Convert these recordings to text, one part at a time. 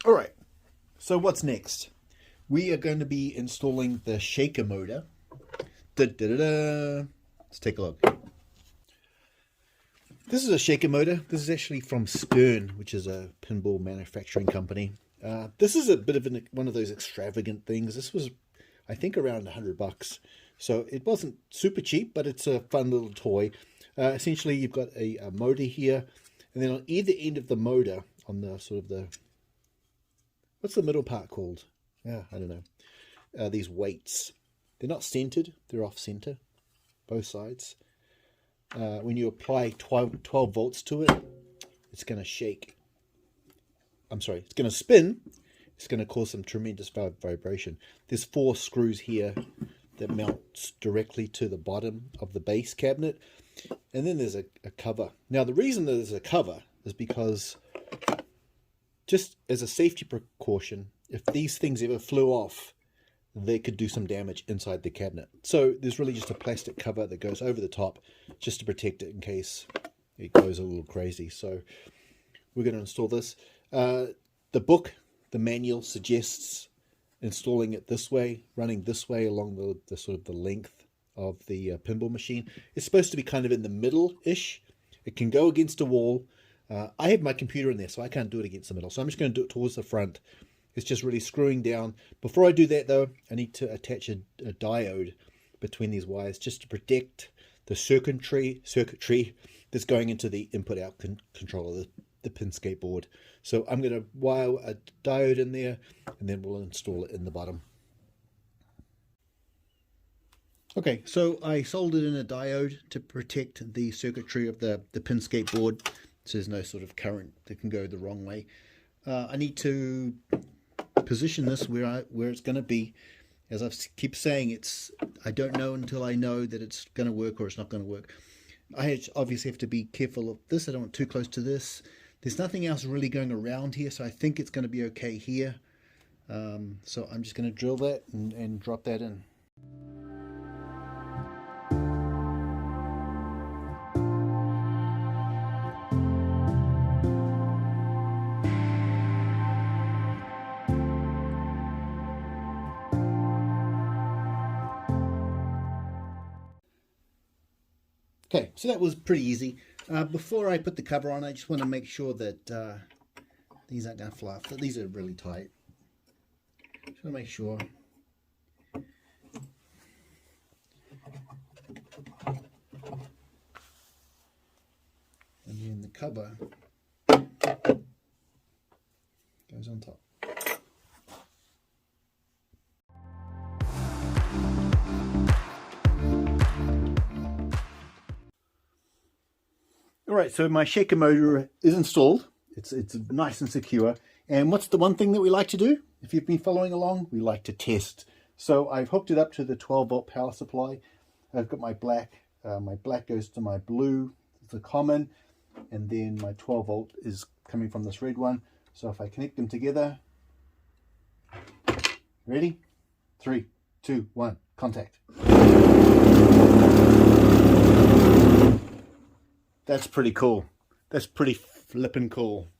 All right, so what's next? We are going to be installing the shaker motor. Da-da-da-da. Let's take a look. This is a shaker motor. This is actually from Stern, which is a pinball manufacturing company. This is a bit of one of those extravagant things. This was, I think, around $100. So it wasn't super cheap, but it's a fun little toy. Essentially, you've got a motor here, and then on either end of the motor, on the sort of the, what's the middle part called? Yeah, I don't know. These weights. They're not centered. They're off center, both sides. When you apply 12 volts to it, it's going to shake. I'm sorry, it's going to spin. It's going to cause some tremendous vibration. There's 4 screws here that mounts directly to the bottom of the base cabinet. And then there's a cover. Now, the reason that there's a cover is because, just as a safety precaution, if these things ever flew off, they could do some damage inside the cabinet. So there's really just a plastic cover that goes over the top just to protect it in case it goes a little crazy. So we're going to install this. The book, the manual, suggests installing it this way, running this way along the sort of the length of the pinball machine. It's supposed to be kind of in the middle-ish. It can go against a wall. I have my computer in there, so I can't do it against the middle. So I'm just going to do it towards the front. It's just really screwing down. Before I do that, though, I need to attach a diode between these wires just to protect the circuitry that's going into the input-out controller, the Pinscape board. So I'm going to wire a diode in there, and then we'll install it in the bottom. Okay, so I soldered in a diode to protect the circuitry of the Pinscape board, so there's no sort of current that can go the wrong way. I need to position this where it's going to be. As I keep saying, I don't know until I know that it's going to work or it's not going to work. I obviously have to be careful of this. I don't want too close to this. There's nothing else really going around here, so I think it's going to be okay here. So I'm just going to drill that and drop that in. Okay, so that was pretty easy. Before I put the cover on, I just want to make sure that these aren't going to fly off. These are really tight. Just want to make sure. And then the cover goes on top. All right, so my shaker motor is installed. It's nice and secure. And what's the one thing that we like to do? If you've been following along, we like to test. So I've hooked it up to the 12-volt power supply. I've got my black. My black goes to my blue, the common, and then my 12-volt is coming from this red one. So if I connect them together, ready? 3, 2, 1, contact. That's pretty cool. That's pretty flippin' cool.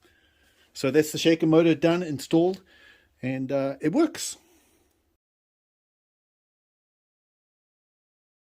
So that's the shaker motor done, installed, and it works.